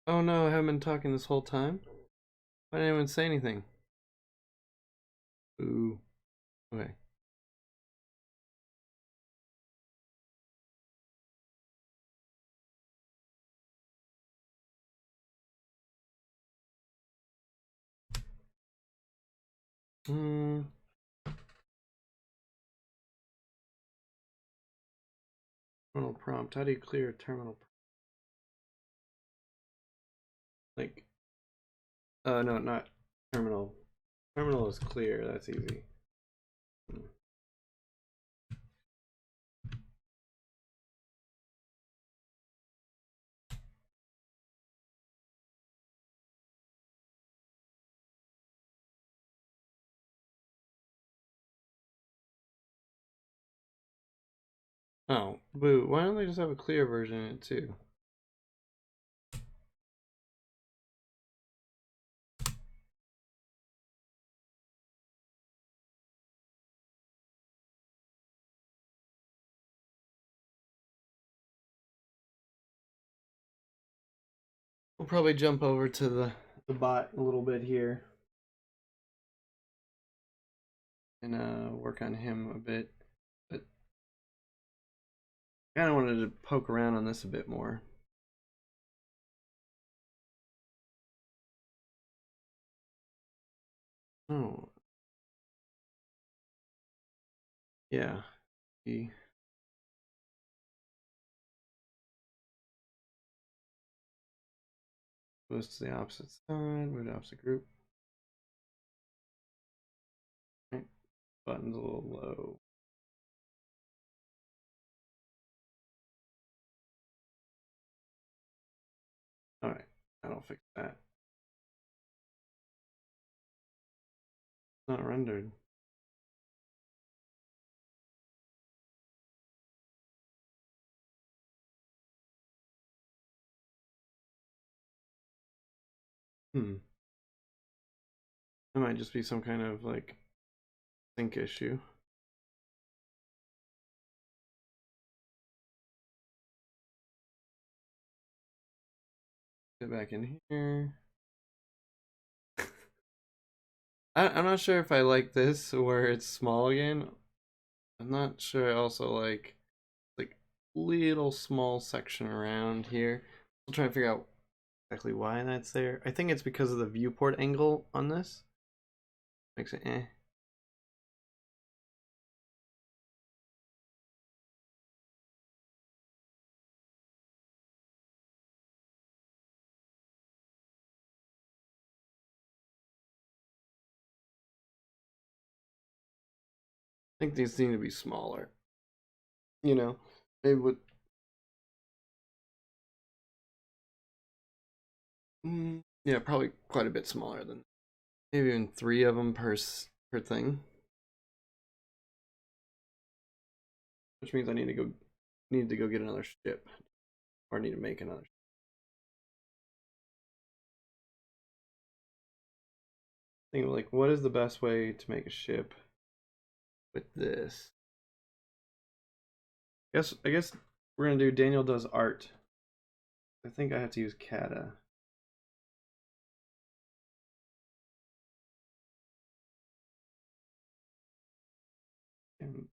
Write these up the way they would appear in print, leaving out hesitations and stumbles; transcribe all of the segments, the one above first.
Oh no, I haven't been talking this whole time. Why didn't anyone say anything? Ooh. Okay. Hmm. Terminal prompt. How do you clear a terminal? Like, no, not terminal. Terminal is clear. That's easy. Hmm. Oh, boo. Why don't they just have a clear version in it too? We'll probably jump over to the bot a little bit here and work on him a bit. But I kind of wanted to poke around on this a bit more. Oh, yeah. He goes to the opposite side, move to opposite group. Right. Button's a little low. Alright, that'll fix that. It's not rendered. Hmm. It might just be some kind of like sync issue. Get back in here. I'm not sure if I like this where it's small again. I'm not sure I also like little small section around here. I'll try to figure out exactly why that's there. I think it's because of the viewport angle on this. Makes it eh. I think these need to be smaller. You know, maybe with yeah, probably quite a bit smaller than maybe even 3 of them per thing. Which means I need to go get another ship, or need to make another. Think of like what is the best way to make a ship with this? I guess we're gonna do Daniel does art. I think I have to use Kata. And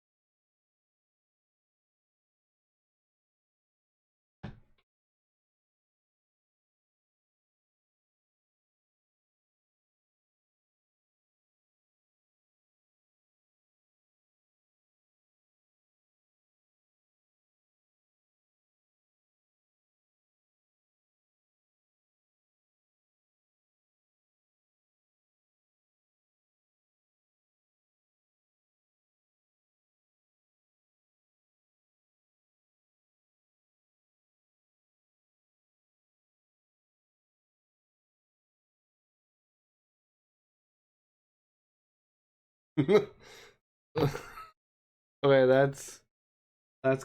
okay, that's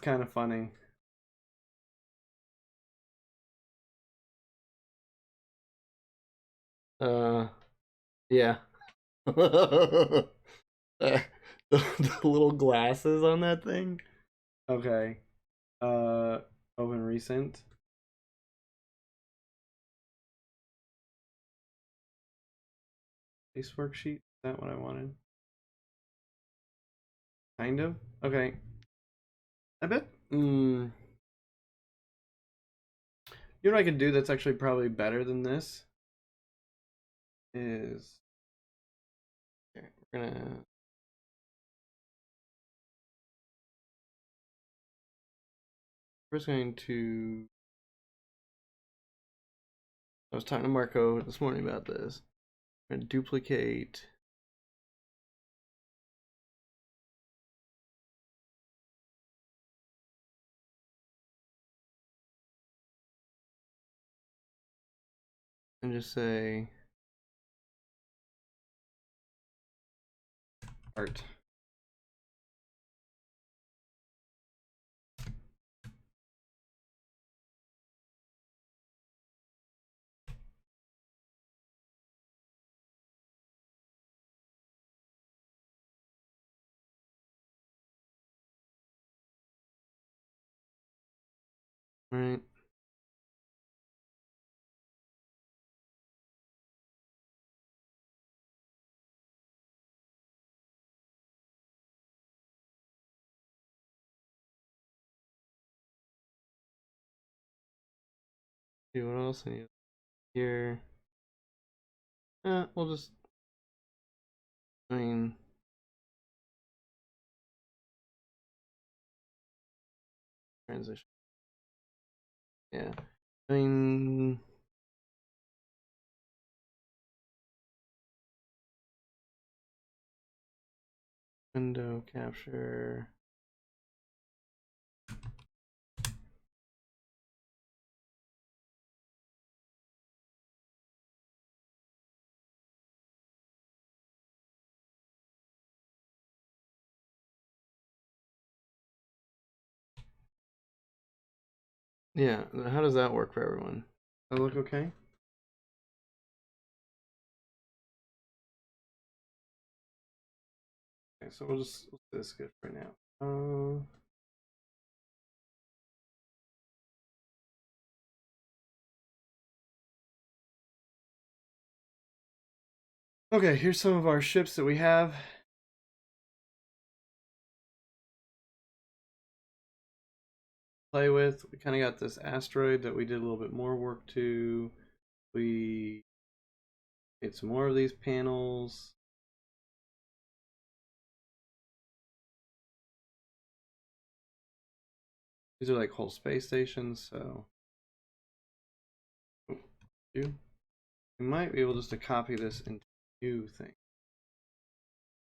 kind of funny. Uh, yeah. The little glasses on that thing. Okay. Uh, open recent. Base worksheet. Is that what I wanted? Kind of. Okay. I bet. You know what I could do that's actually probably better than this is. Okay, we're gonna. First going to. I was talking to Marco this morning about this. I'm gonna duplicate. And just say art. Right. See what else I need here. We'll just. I mean. Transition. Yeah. I mean. Window capture. Yeah, how does that work for everyone? Does that look okay? Okay, so we'll just this good for now. Okay, here's some of our ships that we have. Play with. We kind of got this asteroid that we did a little bit more work to. We made some more of these panels. These are like whole space stations, so we might be able just to copy this into new thing.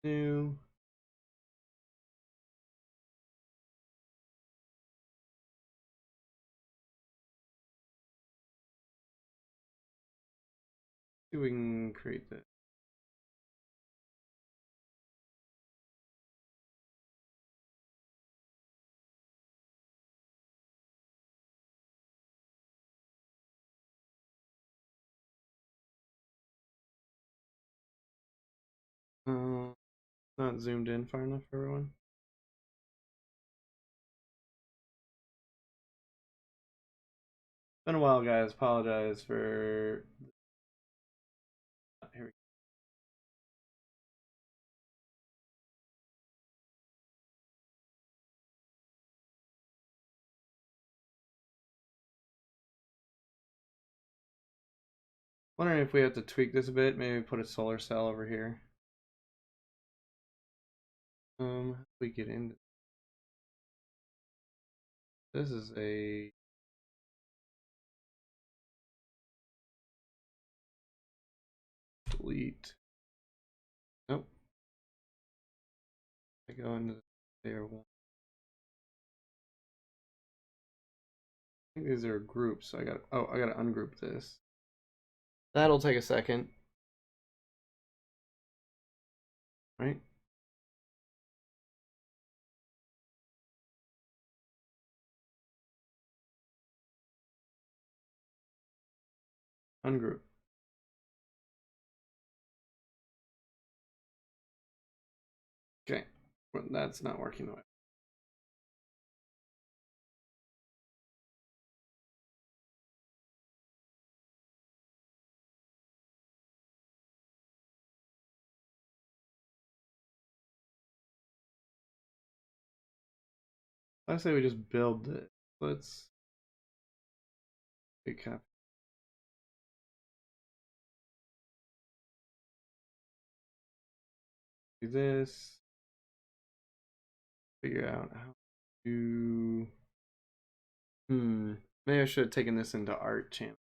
New. See if we can create this. Not zoomed in far enough for everyone. Been a while, guys. Apologize for. Here we go. Wondering if we have to tweak this a bit. Maybe put a solar cell over here. We get into. This is a. Delete. Nope. I go into layer one. I think these are groups, so I got. Oh, I gotta ungroup this. That'll take a second. Right? Ungroup. Okay. Well, that's not working the way. I say we just build it. Let's recap. Do this. Figure out how to. Maybe I should have taken this into art channel.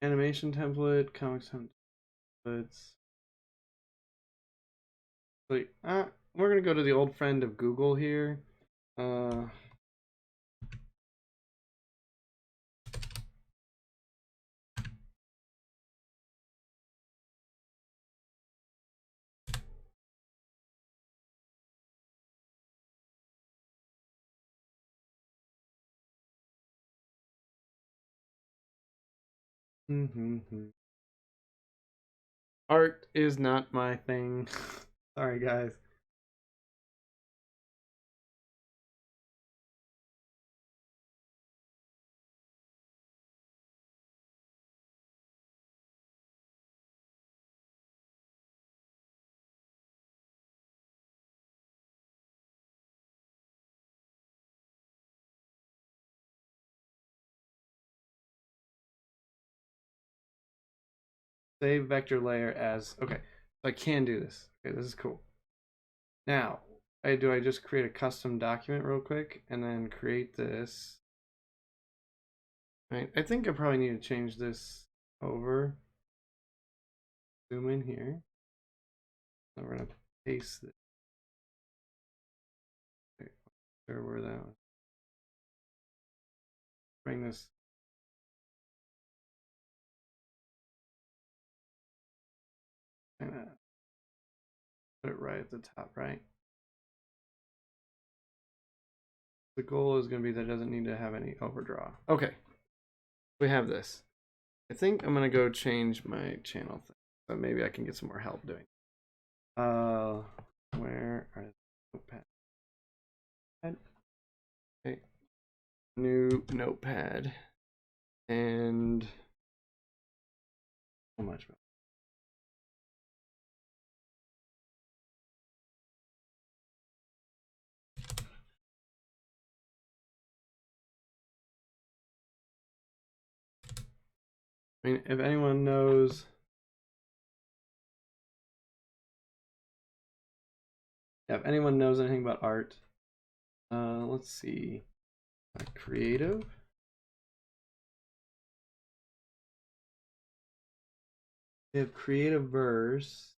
Animation template, comics templates. Like, we're gonna go to the old friend of Google here. Uh, Art is not my thing. Sorry, guys. Save vector layer as okay. So I can do this. Okay, this is cool. Now, I just create a custom document real quick and then create this. Right. I think I probably need to change this over. Zoom in here. And we're gonna paste this. Okay, sure where that was. Bring this. Put it right at the top, right? The goal is going to be that it doesn't need to have any overdraw. Okay, we have this. I think I'm going to go change my channel thing. So maybe I can get some more help doing it. Where are the notepad? Okay. New notepad. And how much? I mean, if anyone knows, if anyone knows anything about art, let's see. Creative. We have creative verse.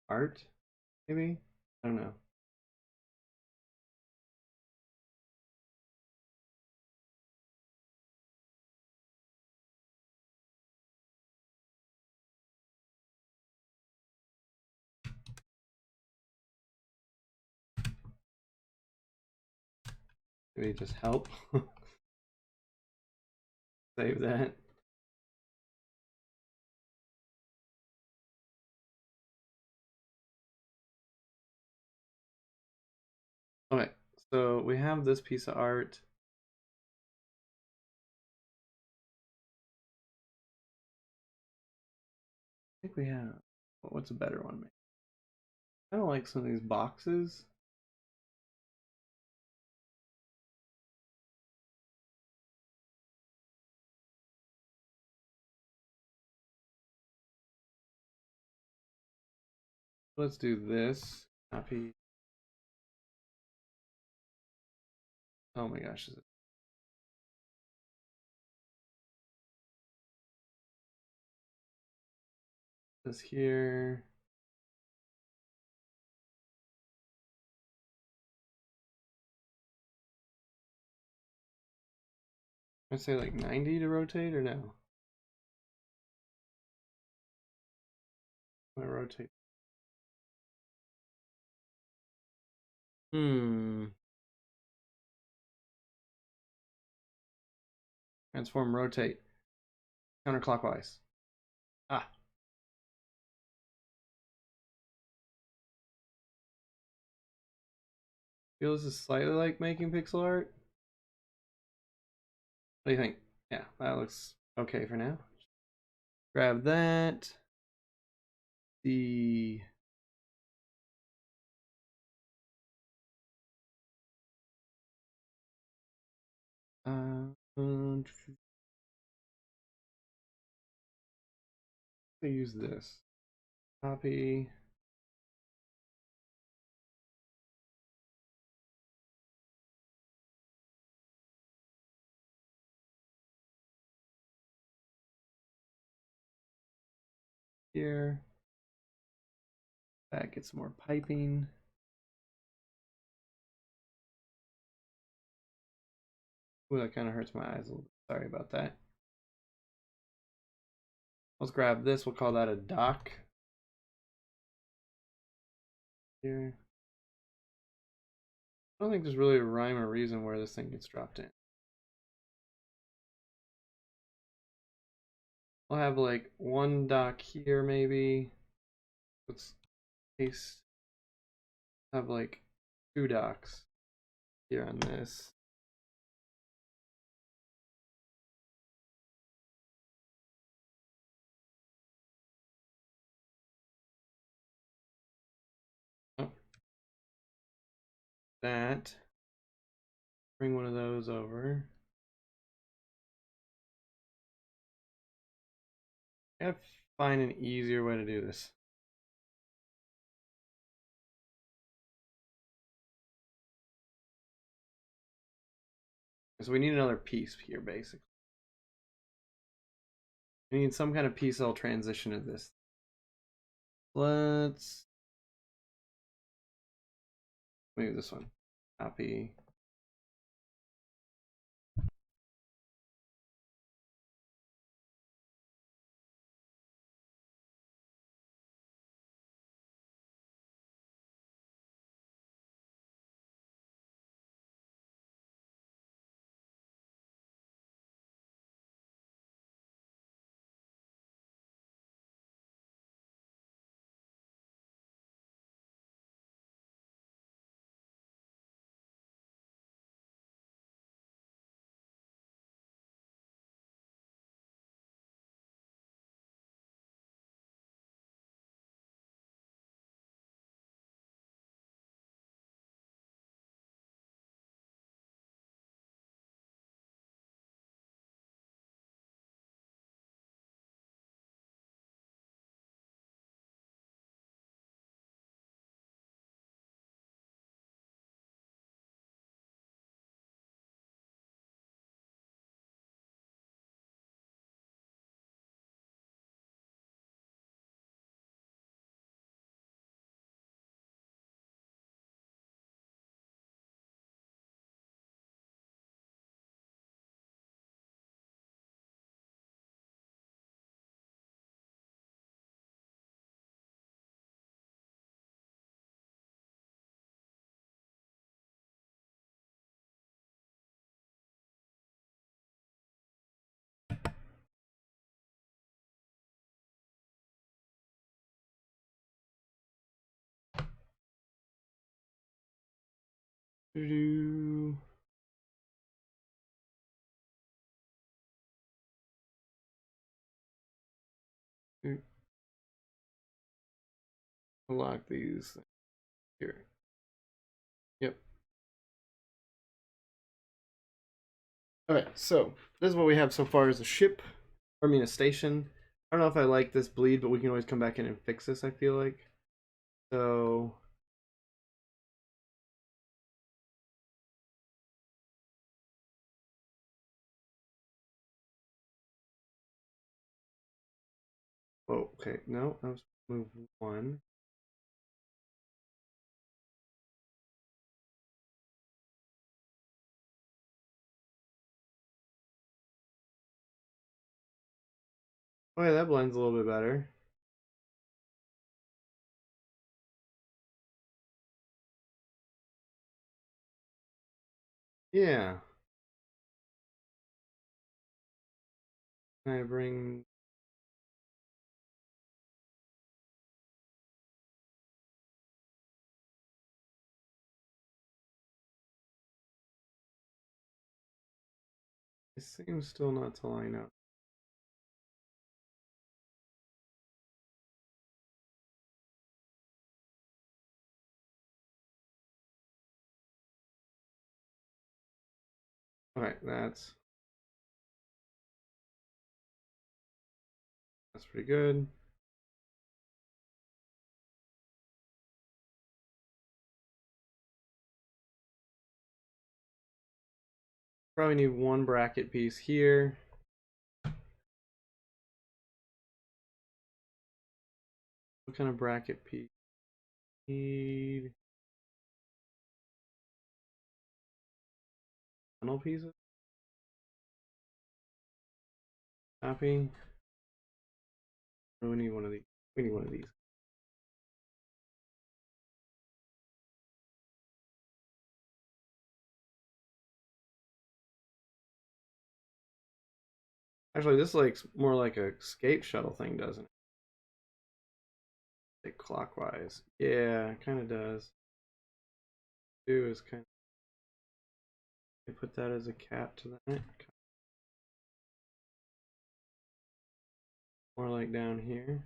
Art, maybe? I don't know. Maybe just help. Save that. Okay, so we have this piece of art. I think we have. What's a better one? I don't like some of these boxes. Let's do this. Copy. Oh my gosh, is it? This here. I say like 90 to rotate or no? I rotate. Transform, rotate. Counterclockwise. Ah, feels this is slightly like making pixel art. What do you think? Yeah, that looks okay for now. Grab that. The use this. Copy. Here. That gets more piping. Ooh, that kind of hurts my eyes a little bit. Sorry about that. Let's grab this. We'll call that a dock. Here. I don't think there's really a rhyme or reason where this thing gets dropped in. I'll have like one dock here maybe. Let's paste. Have like two docks here on this. Oh, that. Bring one of those over. I gotta find an easier way to do this. So we need another piece here, basically. We need some kind of piece that'll transition to this. Let's move this one. Copy. Do lock these here. Yep. Okay, so this is what we have so far as a ship. Or I mean a station. I don't know if I like this bleed, but we can always come back in and fix this, I feel like. So oh, okay, no, let's move one. Oh yeah, that blends a little bit better. Yeah. Can I bring It seems still not to line up. Alright, that's pretty good. Probably need one bracket piece here. What kind of bracket piece? Need tunnel pieces? Copy. Oh, we need one of these. We need one of these. Actually, this looks more like a escape shuttle thing, doesn't it? Like clockwise. Yeah, it kind of does. Do is kind of put that as a cap to that. More like down here.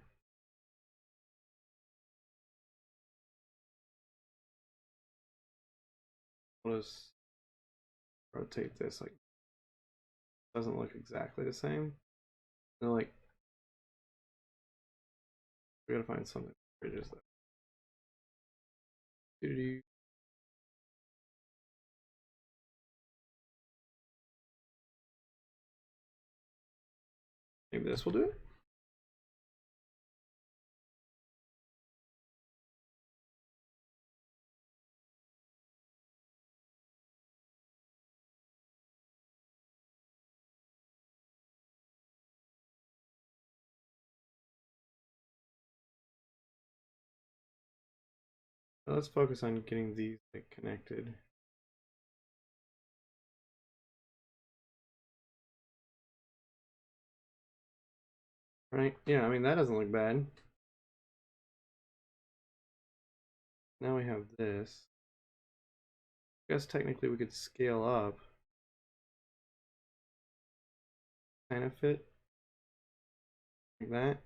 We'll just rotate this like doesn't look exactly the same. And like we gotta find something that bridges that. Maybe this will do it. Now let's focus on getting these like connected. Right? Yeah, I mean that doesn't look bad. Now we have this. I guess technically we could scale up. Kind of fit like that.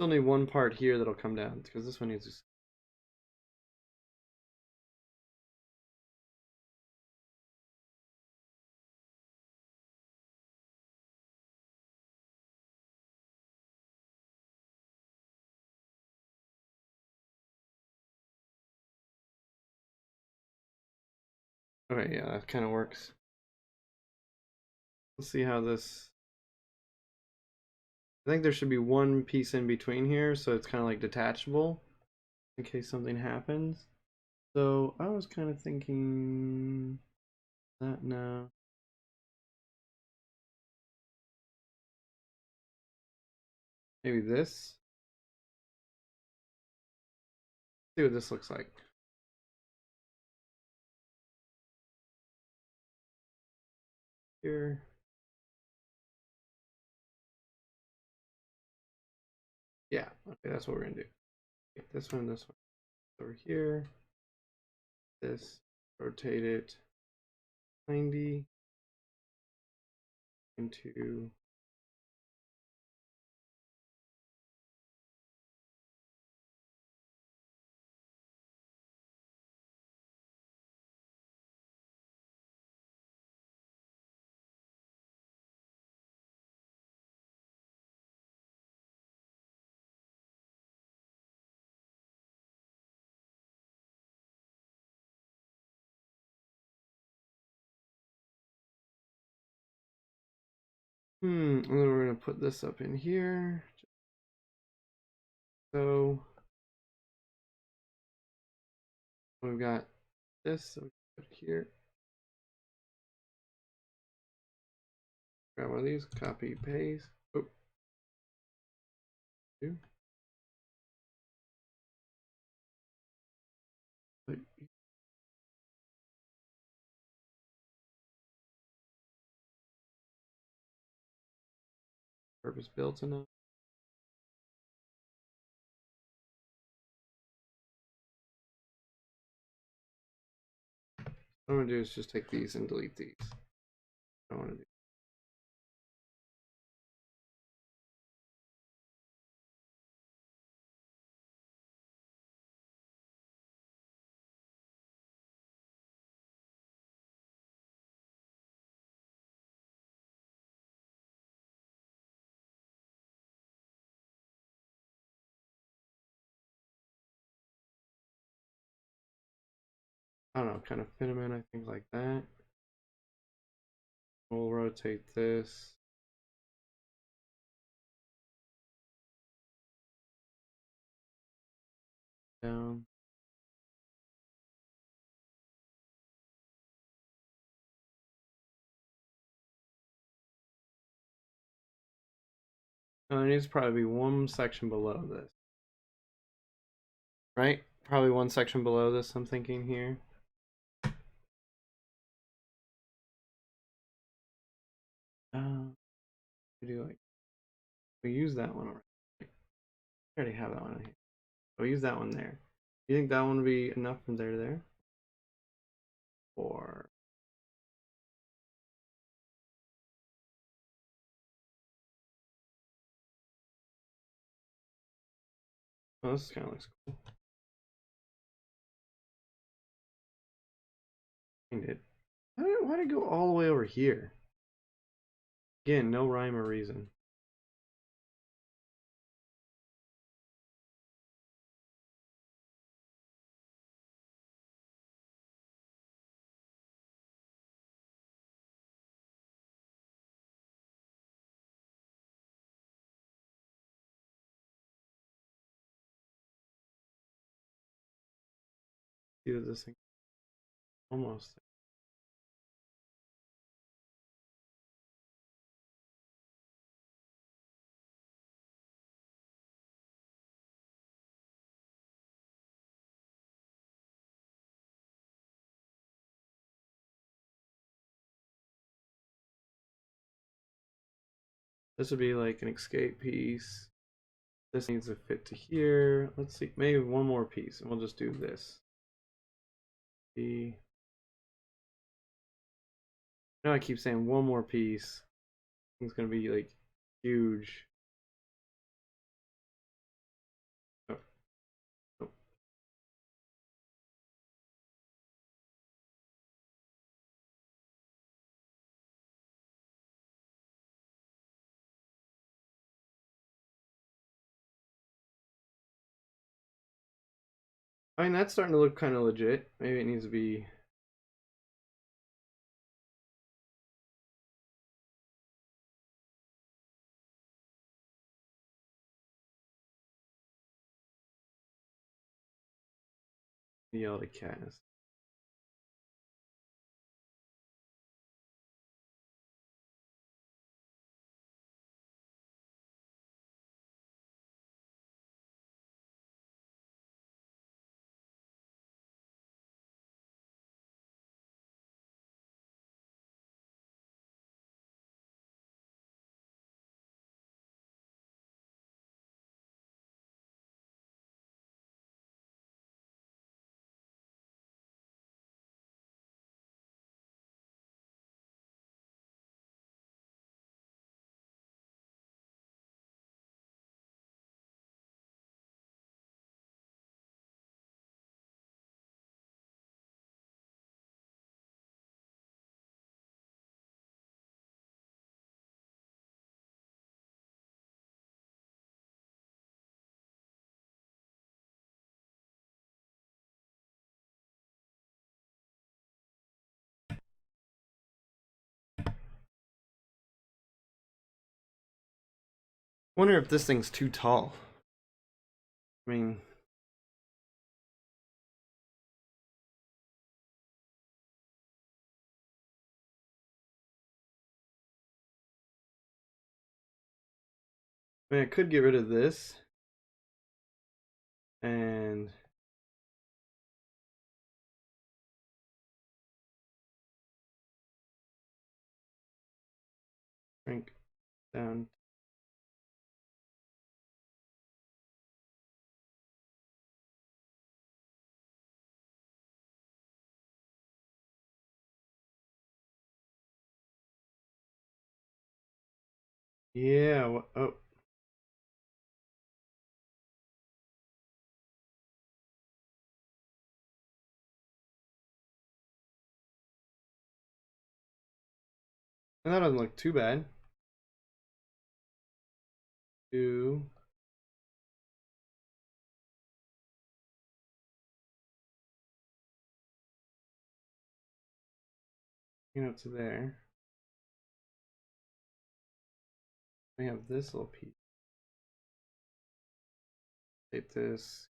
Still need one part here that'll come down because this one needs to. Okay, yeah, that kind of works. Let's see how this. I think there should be one piece in between here, so it's kind of like detachable in case something happens. So I was kind of thinking that now. Maybe this. See what this looks like. Here. Yeah, okay, that's what we're gonna do. Okay, this one over here. This, rotate it 90 into and then we're gonna put this up in here. So we've got this, so we put it here. Grab one of these, copy, paste. Oh, two. Purpose built enough. What I'm gonna do is just take these and delete these. I don't want to do. I don't know, kind of fit them in, I think, like that. We'll rotate this. Down. No, there needs to probably be one section below this. Right? Probably one section below this, I'm thinking here. We do like, we use that one already. I already have that one in here. So we use that one there. Do you think that one would be enough from there to there? Or oh, this kind of looks cool. It. Why did it go all the way over here? Again, no rhyme or reason. See that this thing almost. This would be like an escape piece. This needs to fit to here. Let's see, maybe one more piece, and we'll just do this. Now I keep saying one more piece. It's gonna be like huge. Oh, oh. I mean, that's starting to look kind of legit. Maybe it needs to be. Yell to cast. Wonder if this thing's too tall. I mean, I could get rid of this and shrink down. Yeah. Oh, that doesn't look too bad. Two. Up to there. We have this little piece. Take this.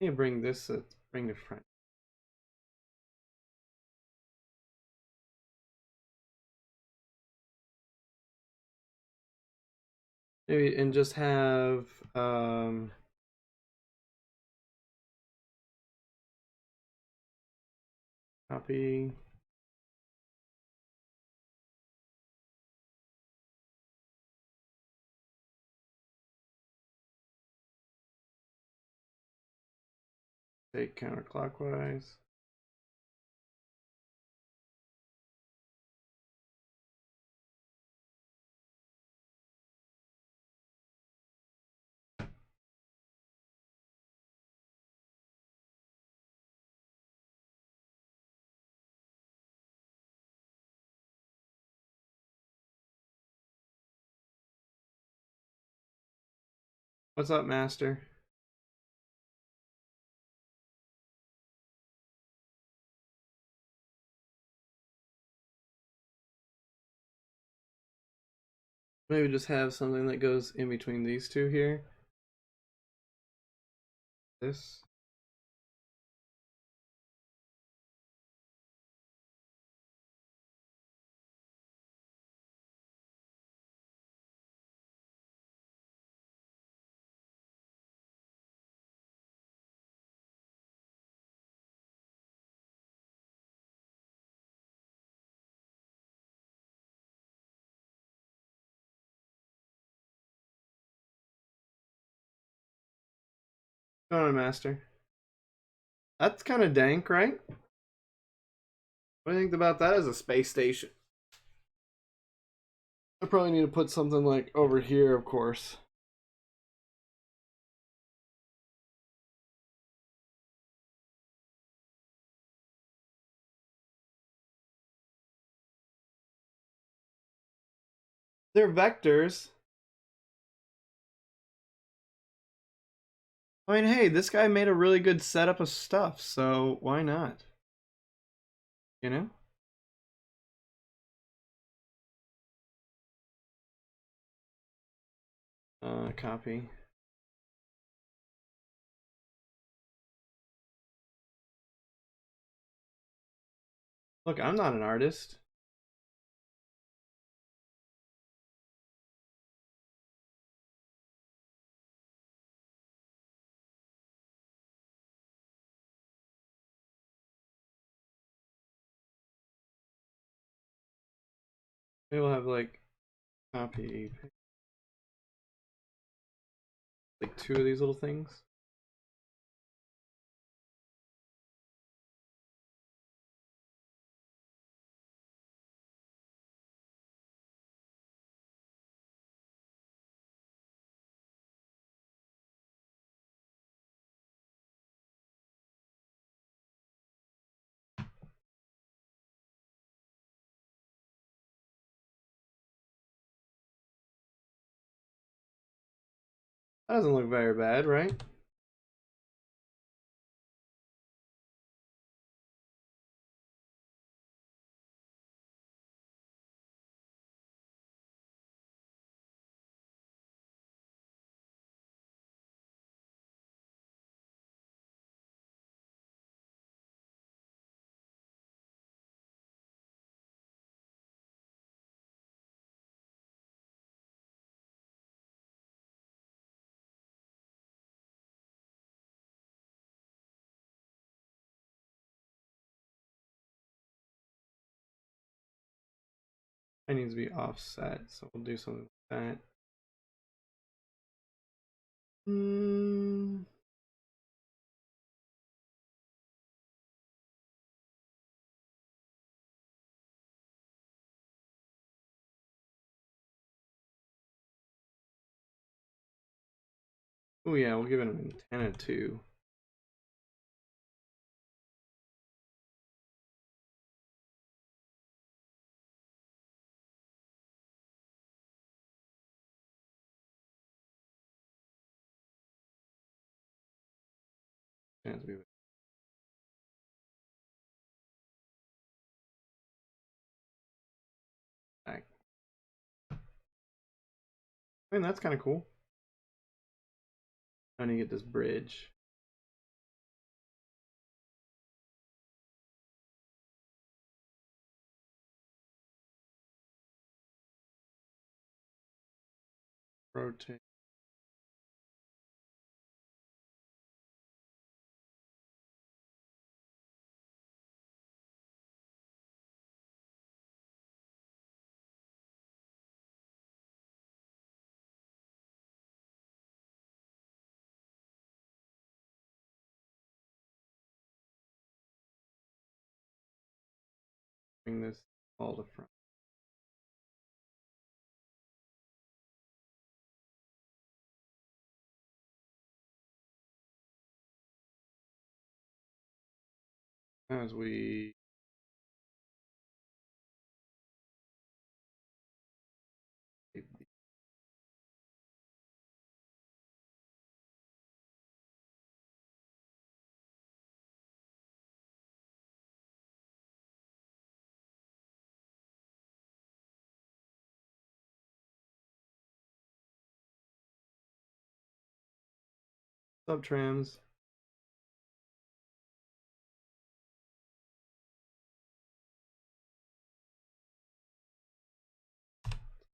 Yeah, bring this. Bring the front. Maybe and just have copy. Take counterclockwise. What's up, Master? Maybe just have something that goes in between these two here. This. Going on, Master. That's kind of dank, right? What do you think about that as a space station? I probably need to put something like over here, of course. They're vectors. I mean, hey, this guy made a really good setup of stuff, so why not? You know? Copy. Look, I'm not an artist. Maybe we'll have like copy, like two of these little things. That doesn't look very bad, right? It needs to be offset, so we'll do something like that. Mm. Oh yeah, we'll give it an antenna too. I mean, that's kind of cool. How do you get this bridge? Rotate. Bring this all to front. As we subtrams.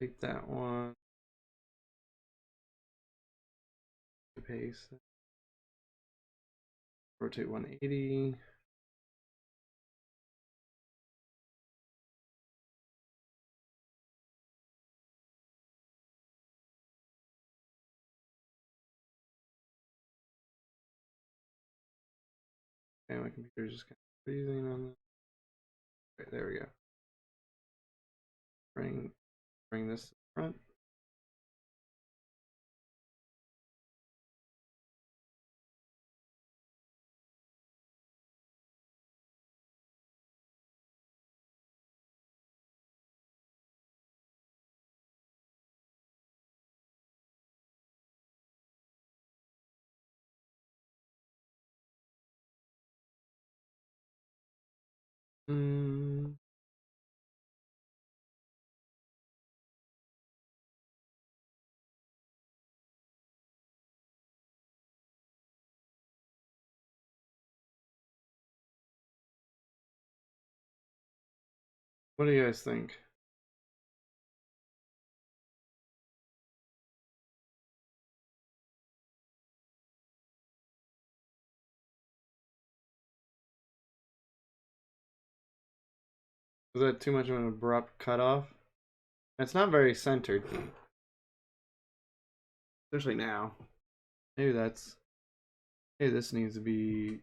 Take that one. Paste. Rotate 180. And my computer's just kind of freezing on this. Okay, there we go. Bring this to the front. Mm. What do you guys think? Is that too much of an abrupt cutoff? It's not very centered, especially now. Maybe that's. Maybe this needs to be.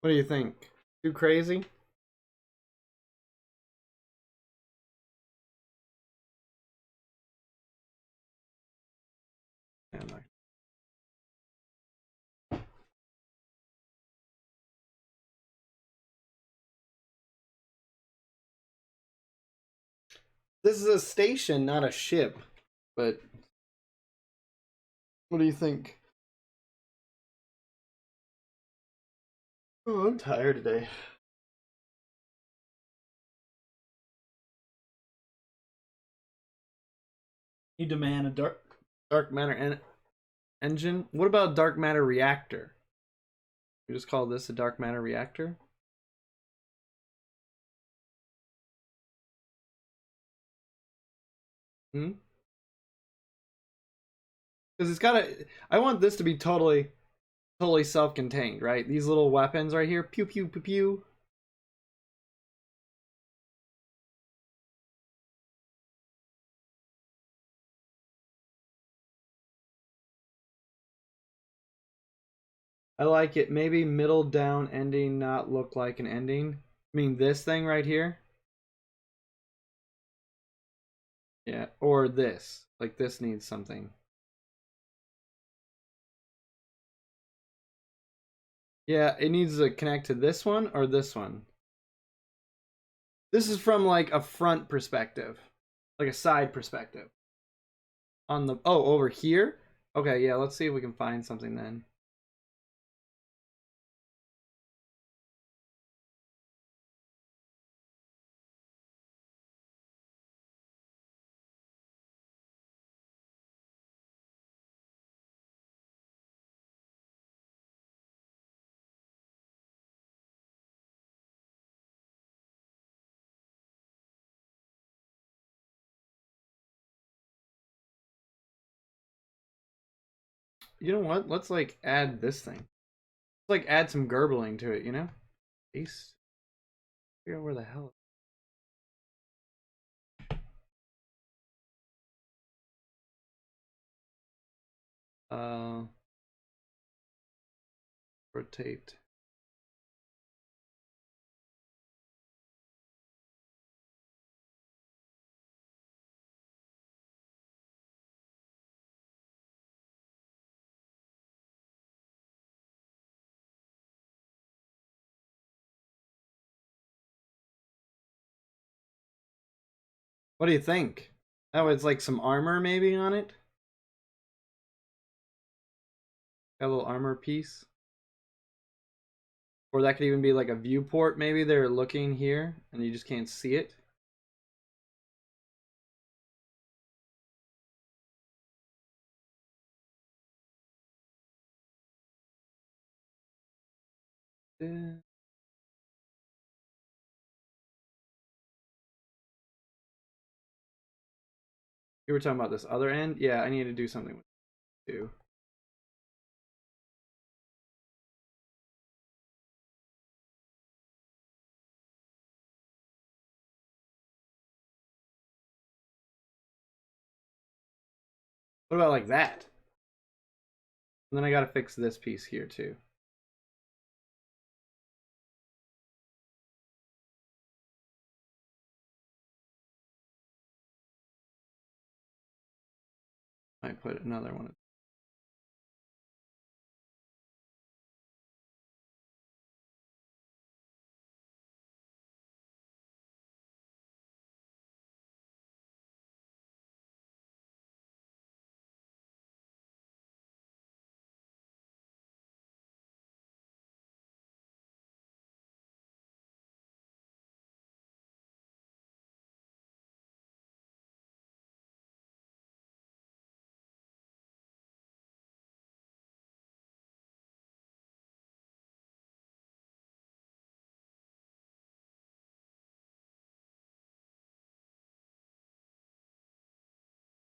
What do you think? Too crazy? Yeah, I'm not. This is a station, not a ship. But what do you think? Oh, I'm tired today. You demand a Dark matter engine. What about dark matter reactor? We just call this a dark matter reactor. Hmm. Because it's gotta. I want this to be totally self-contained, right? These little weapons right here, pew pew pew pew. I like it. Maybe middle down ending not look like an ending. I mean this thing right here. Yeah, or this. Like this needs something. Yeah, it needs to connect to this one or this one. This is from like a front perspective, like a side perspective. On the over here. Okay, yeah. Let's see if we can find something then. You know what? Let's like add this thing. Let's like add some gurgling to it. You know, Ace. Figure out where the hell. Uh, rotate. What do you think? Oh, it's like some armor maybe on it. Got a little armor piece. Or that could even be like a viewport. Maybe they're looking here and you just can't see it. You were talking about this other end? Yeah, I need to do something with it too. What about like that? And then I gotta fix this piece here too. Might put another one.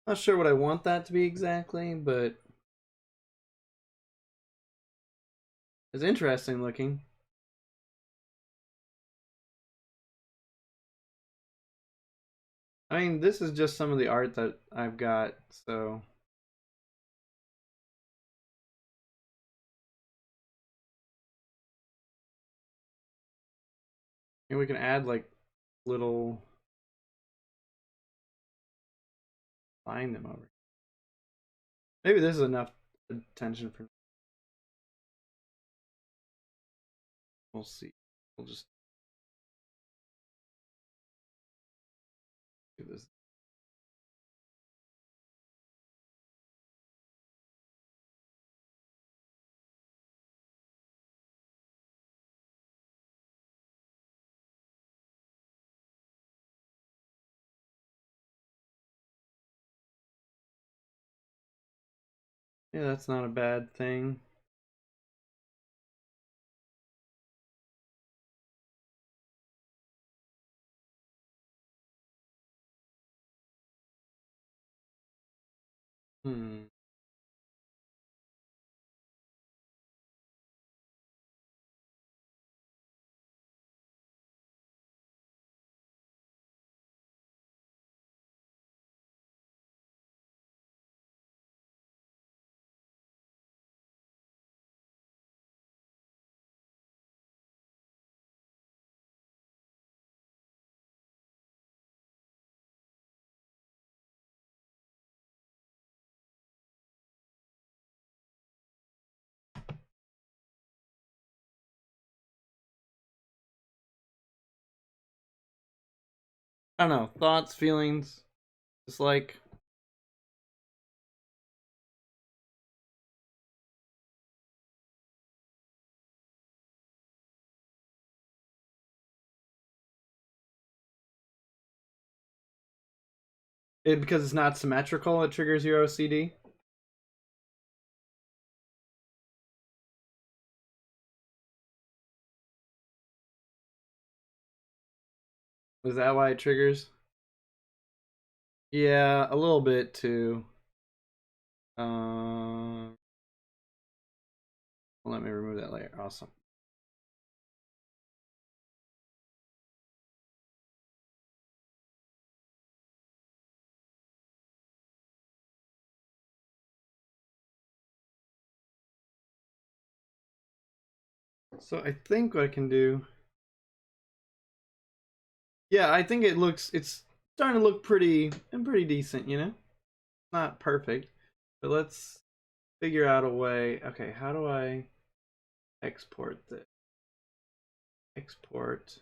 Not sure what I want that to be exactly, but it's interesting looking. I mean, this is just some of the art that I've got, so maybe we can add like little line them over. Maybe this is enough attention for. We'll see. We'll just do this. Yeah, that's not a bad thing. Hmm. I don't know. Thoughts, feelings. It's like it because it's not symmetrical. It triggers your OCD. Is that why it triggers? Yeah, a little bit too. Um, let me remove that layer. Awesome. So I think what I can do. Yeah, I think it's starting to look pretty decent, you know? Not perfect, but let's figure out a way. Okay, how do I export this? Export.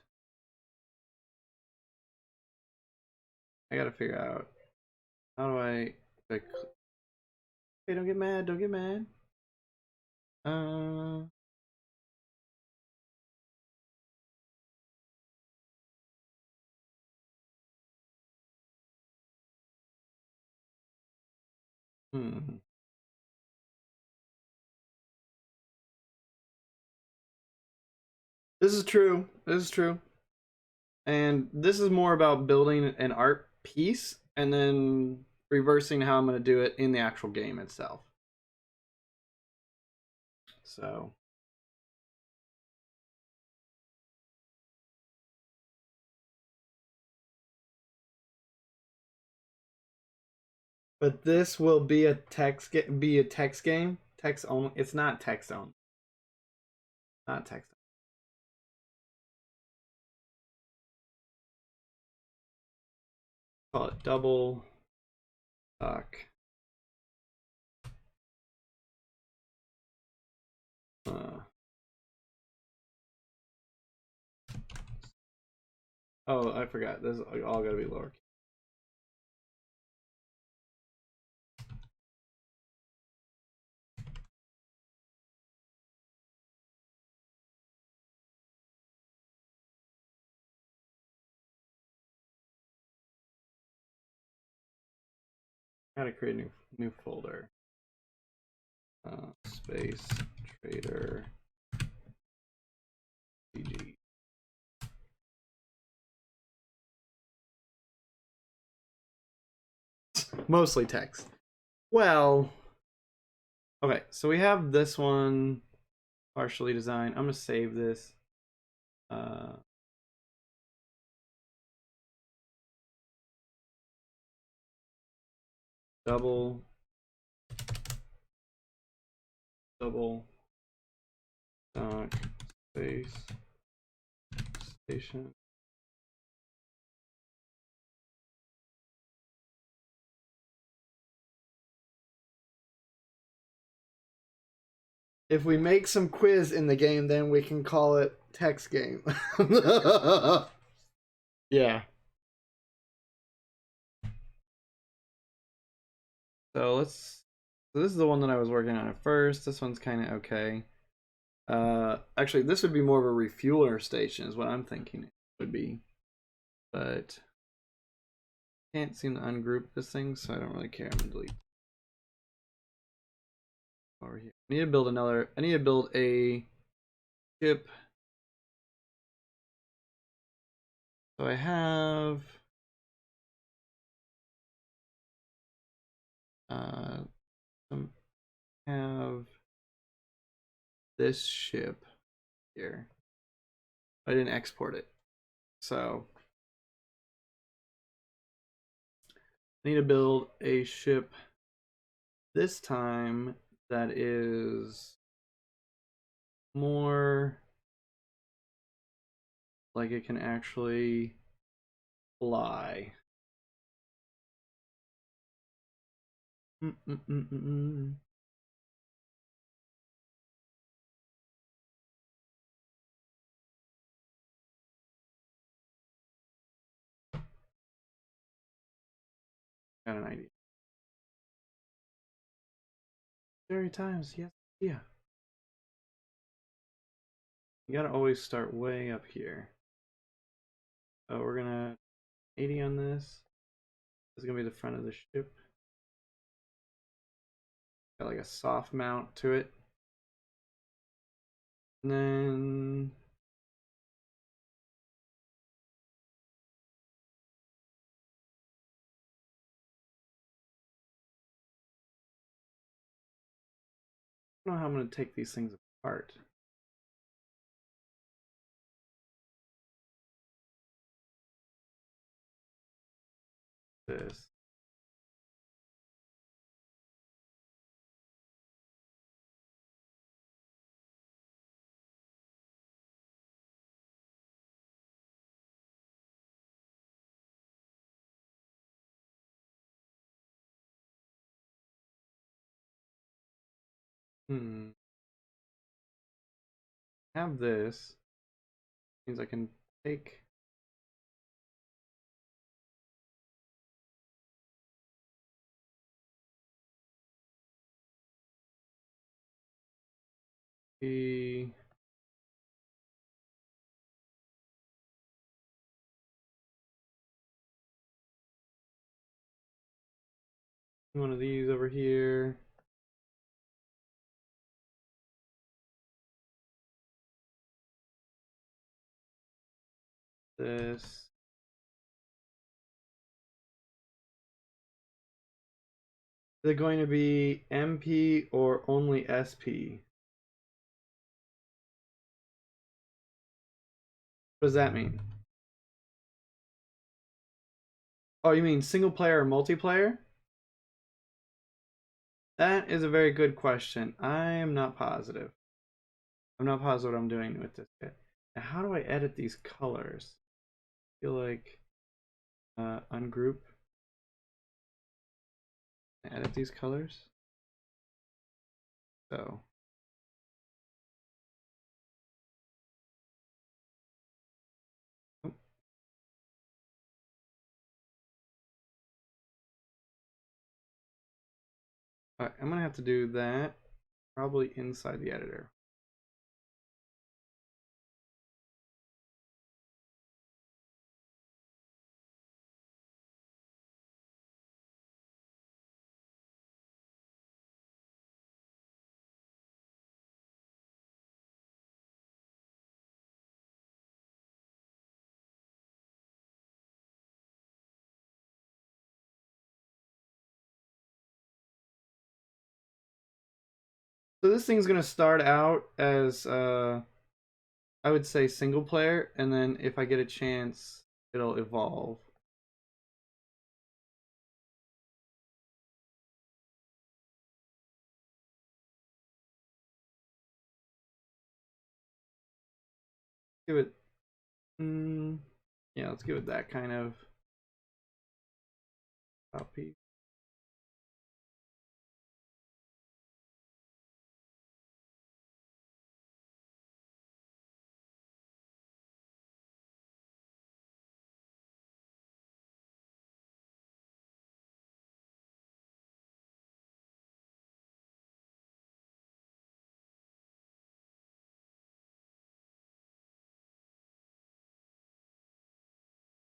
I gotta figure out how do I like. Hey, don't get mad. Don't get mad. Uh, hmm. This is true. This is true. And this is more about building an art piece and then reversing how I'm going to do it in the actual game itself. So, but this will be a text game, text only. It's not text only, not text. Call it double talk. Uh, oh, I forgot. This is all got to be lower. Got to create a new folder. Space trader GG. Mostly text. Well, okay, so we have this one partially designed. I'm gonna save this. Uh, double, double, doc, space, station. If we make some quiz in the game, then we can call it text game. Yeah. So let's. So this is the one that I was working on at first. This one's kind of okay. Actually, this would be more of a refueler station, is what I'm thinking it would be. But can't seem to ungroup this thing, so I don't really care. I'm gonna delete. over here. I need to build another. I need to build a ship. So I have some have this ship here. I didn't export it, so I need to build a ship this time that is more like it can actually fly. Mm-mm-mm-mm. Got an idea. Very times, yes, yeah. You gotta always start way up here. So we're gonna 80 on this. This is gonna be the front of the ship. Got like a soft mount to it. And then I don't know how I'm gonna take these things apart. This. Have this. Means I can take the one of these over here. This. Is it going to be MP or only SP? What does that mean? Oh, you mean single player or multiplayer? That is a very good question. I am not positive. I'm not positive what I'm doing with this yet. Now, how do I edit these colors? I feel like ungroup. Edit these colors. So alright, I'm gonna have to do that probably inside the editor. So this thing's gonna start out as I would say single player, and then if I get a chance, it'll evolve. Give it, yeah, let's give it that kind of copy.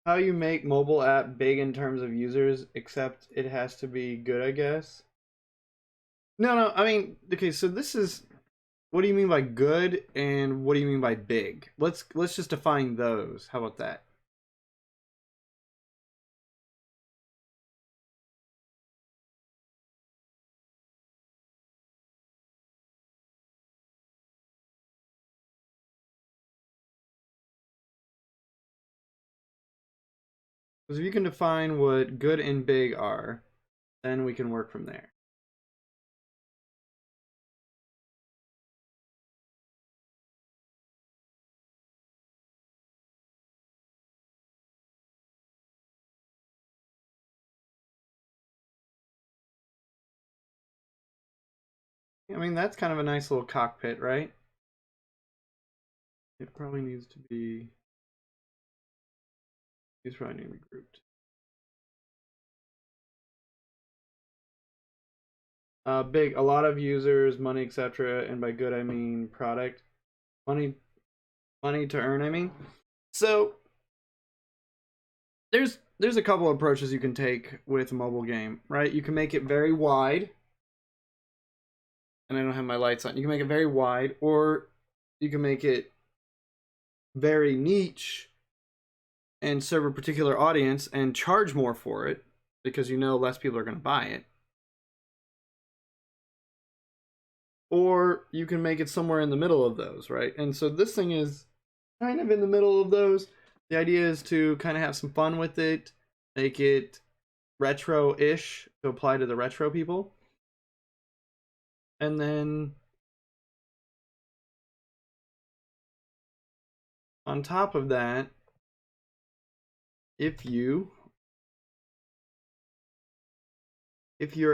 How you make mobile app big in terms of users, except it has to be good, I guess. No, no. I mean, okay. So this is. What do you mean by good, and what do you mean by big? Let's just define those. How about that? Because if you can define what good and big are, then we can work from there. I mean, that's kind of a nice little cockpit, right? It probably needs to be. These probably need to be grouped. Big, a lot of users, money, etc. And by good, I mean product, money, money to earn. I mean, so there's a couple of approaches you can take with a mobile game, right? You can make it very wide, and I don't have my lights on. You can make it very wide, or you can make it very niche and serve a particular audience and charge more for it because you know less people are going to buy it. Or you can make it somewhere in the middle of those, right? And so this thing is kind of in the middle of those. The idea is to kind of have some fun with it, make it retro-ish to apply to the retro people. And then on top of that, if you're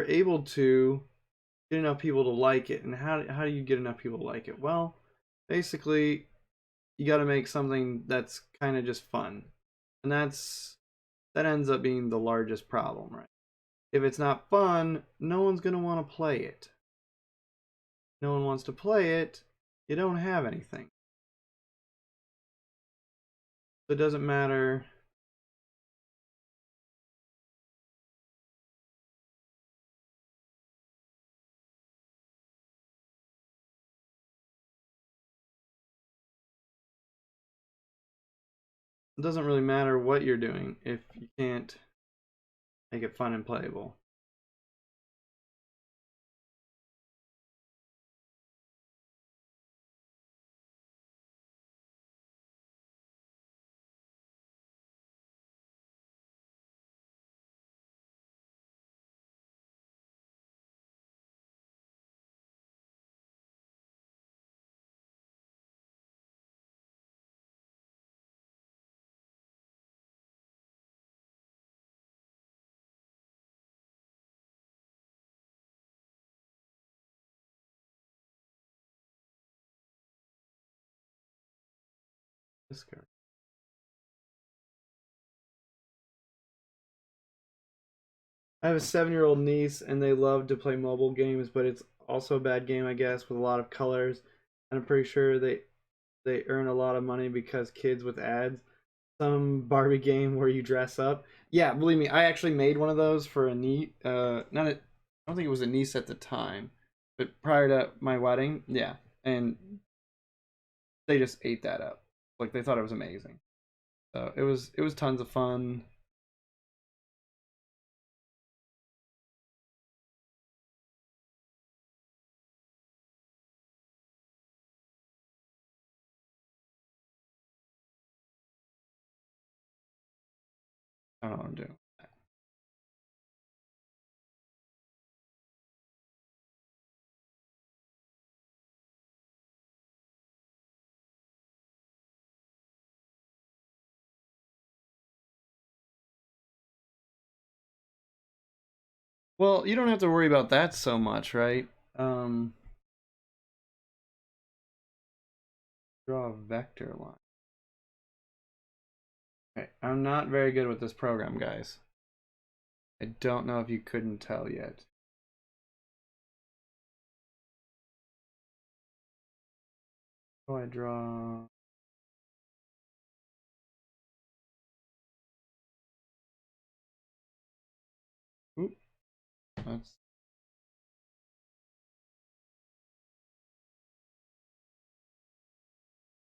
able to get enough people to like it, and how do you get enough people to like it? Well, basically you got to make something that's kind of just fun. And that ends up being the largest problem, right? If it's not fun, no one's going to want to play it. No one wants to play it, you don't have anything. So it doesn't matter. It doesn't really matter what you're doing if you can't make it fun and playable. This card. I have a 7-year-old niece, and they love to play mobile games, but it's also a bad game, I guess, with a lot of colors. And I'm pretty sure they earn a lot of money because kids with ads. Some Barbie game where you dress up. Yeah, believe me, I actually made one of those for a niece. Not a, I don't think it was a niece at the time, but prior to my wedding, yeah, and they just ate that up. Like they thought it was amazing. So it was tons of fun. I don't know what I'm doing. Well, you don't have to worry about that so much, right? Um, Draw a vector line. Okay, I'm not very good with this program, guys. I don't know if you couldn't tell yet. How do I draw? Oop, that's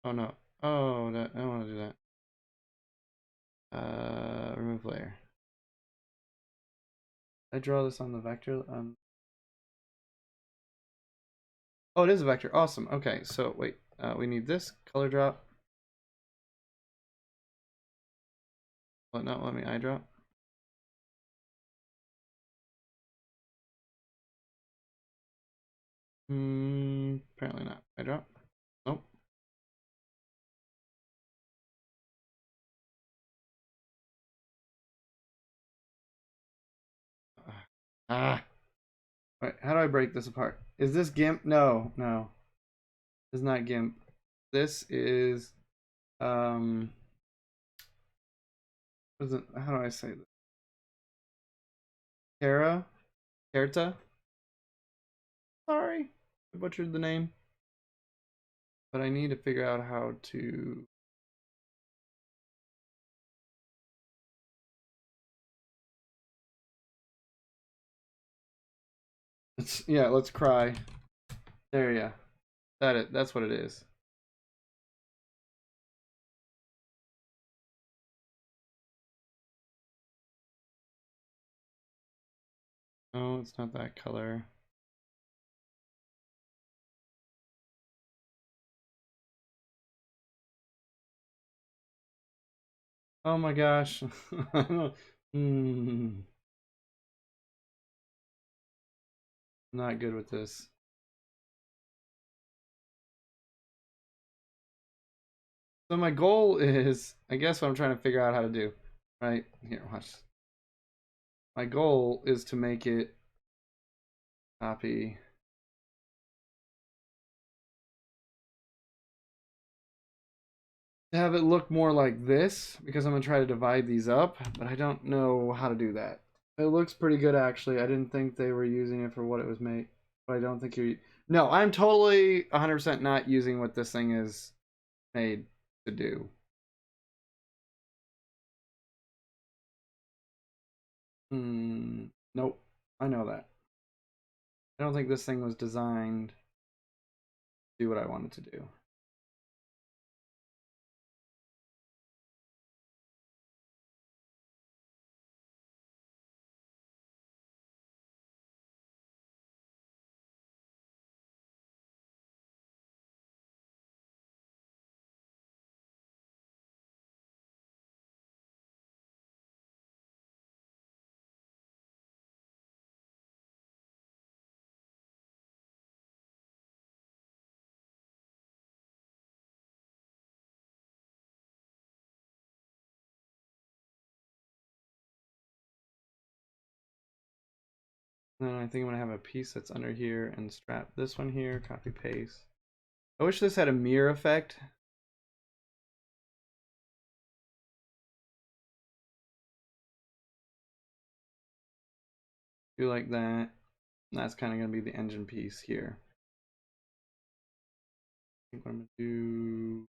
Oh no. Oh, that, I don't want to do that. Remove layer. I draw this on the vector. Oh, it is a vector. Awesome. Okay, so wait. We need this color drop. Well, no, let me eye drop. Apparently not. Eye drop. Nope. Ah. Wait, how do I break this apart? Is this GIMP? No, no. It's not GIMP. This is how do I say this? Kara? Kerta? Sorry. I butchered the name. But I need to figure out how to yeah, let's cry. There, yeah. That's what it is. Oh, it's not that color. Oh my gosh. Hmm. Not good with this. So my goal is, I guess what I'm trying to figure out how to do. Right? Here, watch. My goal is to make it copy. To have it look more like this, because I'm gonna try to divide these up, but I don't know how to do that. It looks pretty good actually. I didn't think they were using it for what it was made, but I don't think you're. No, I'm totally 100% not using what this thing is made to do. Nope. I know that. I don't think this thing was designed to do what I wanted to do. And then I think I'm gonna have a piece that's under here and strap this one here, copy paste. I wish this had a mirror effect. Do like that. And that's kind of gonna be the engine piece here. I think what I'm gonna do.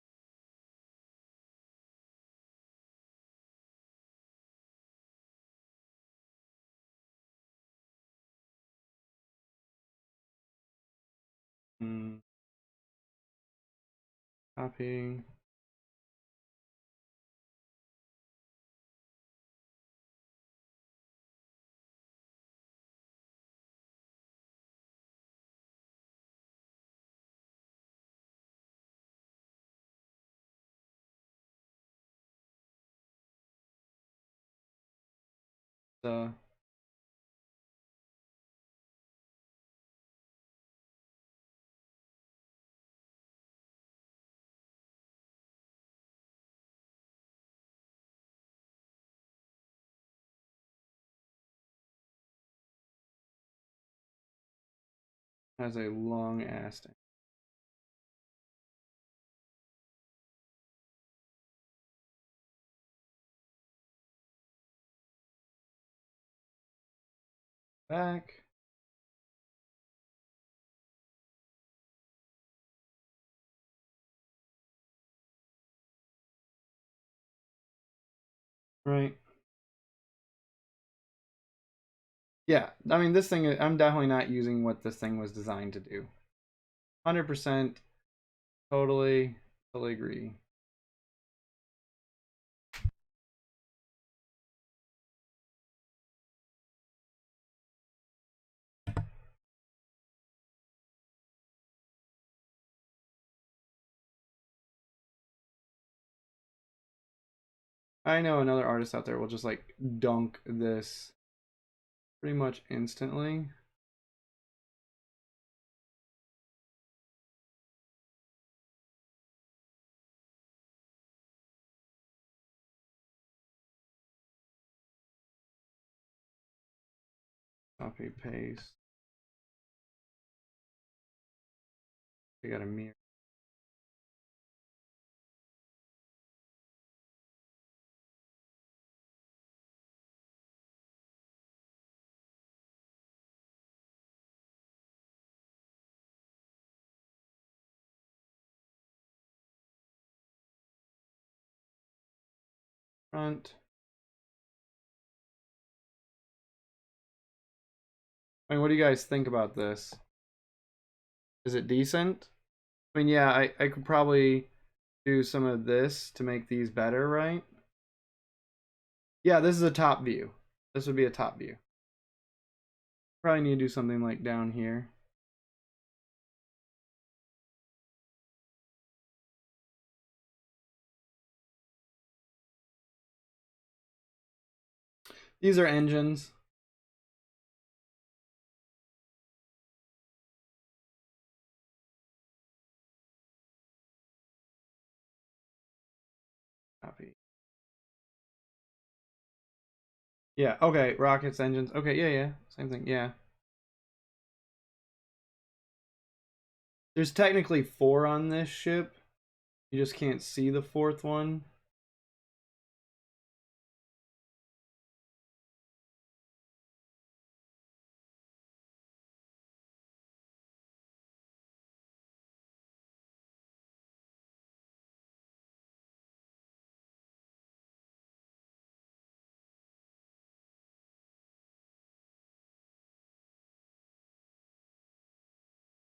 Copy. The has a long ass thing. Back. Right. Yeah, I mean this thing. I'm definitely not using what this thing was designed to do. 100%. Totally. Totally agree. I know another artist out there will just like dunk this pretty much instantly. Copy, paste. I got a mirror. Front. I mean, what do you guys think about this? Is it decent? I mean, yeah, I could probably do some of this to make these better, right? Yeah, this is a top view. This would be a top view. Probably need to do something like down here. These are engines. Copy. Yeah, okay, rockets, engines. Okay, yeah, same thing, yeah. There's technically 4 on this ship. You just can't see the 4th one.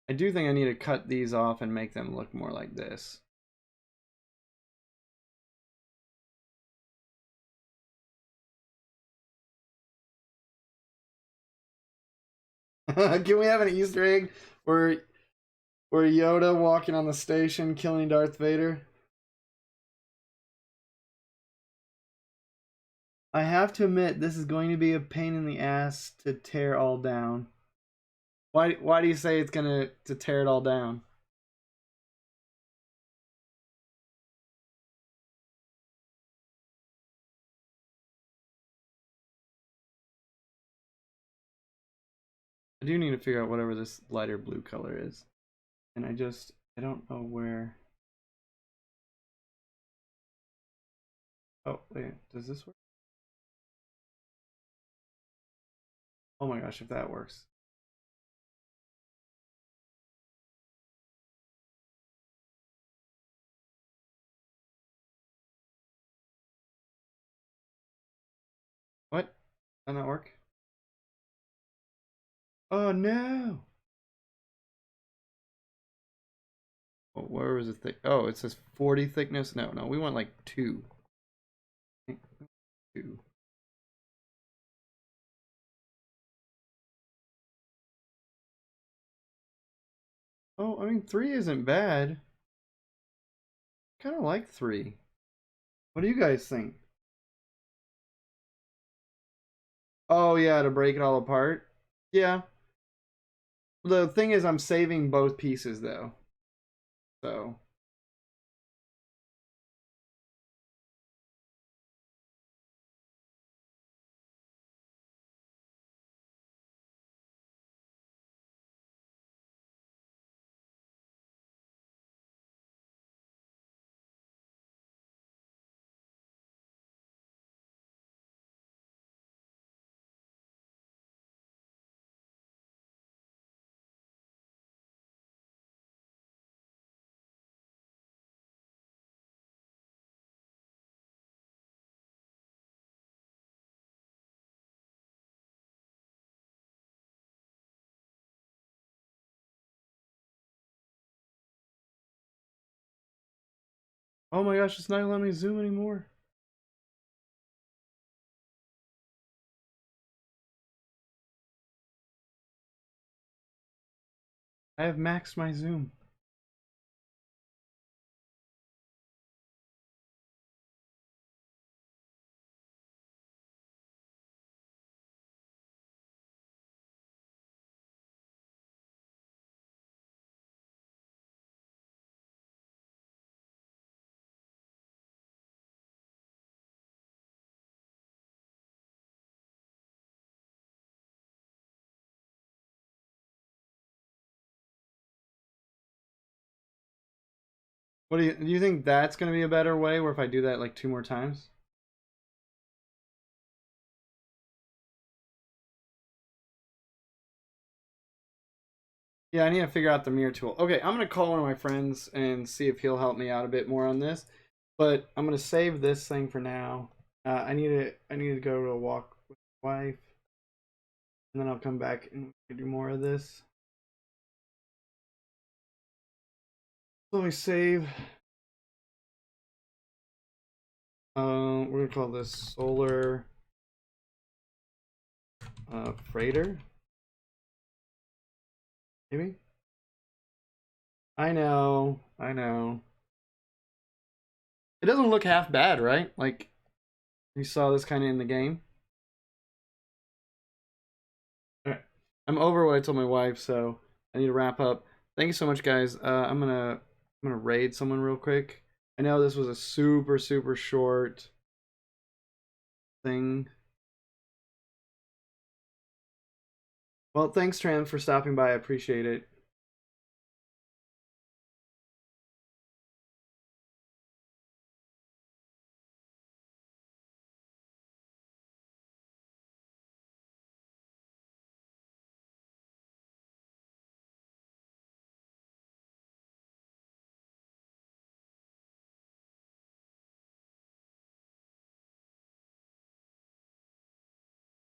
I do think I need to cut these off and make them look more like this. Can we have an Easter egg where Yoda walking on the station killing Darth Vader? I have to admit, this is going to be a pain in the ass to tear all down. Why do you say it's gonna to tear it all down? I do need to figure out whatever this lighter blue color is. And I don't know where. Oh, wait, does this work? Oh my gosh, if that works. What? Did that not work? Oh no! Oh, where was it thick? Oh, it says 40 thickness. No, we want like 2. 2. Oh, I mean 3 isn't bad. Kind of like 3. What do you guys think? Oh yeah, to break it all apart. Yeah. The thing is, I'm saving both pieces though. So Oh my gosh, it's not letting me zoom anymore. I have maxed my zoom. What do you think that's gonna be a better way, where if I do that like 2 more times? Yeah, I need to figure out the mirror tool. Okay, I'm gonna call one of my friends and see if he'll help me out a bit more on this. But I'm gonna save this thing for now. I need to go to a walk with my wife, and then I'll come back and do more of this. So we save. We're gonna call this solar freighter. Maybe. I know. I know. It doesn't look half bad, right? Like you saw this kind of in the game. All right. I'm over what I told my wife, so I need to wrap up. Thank you so much, guys. I'm gonna raid someone real quick. I know this was a super super short thing. Well, thanks, Tran, for stopping by. I appreciate it.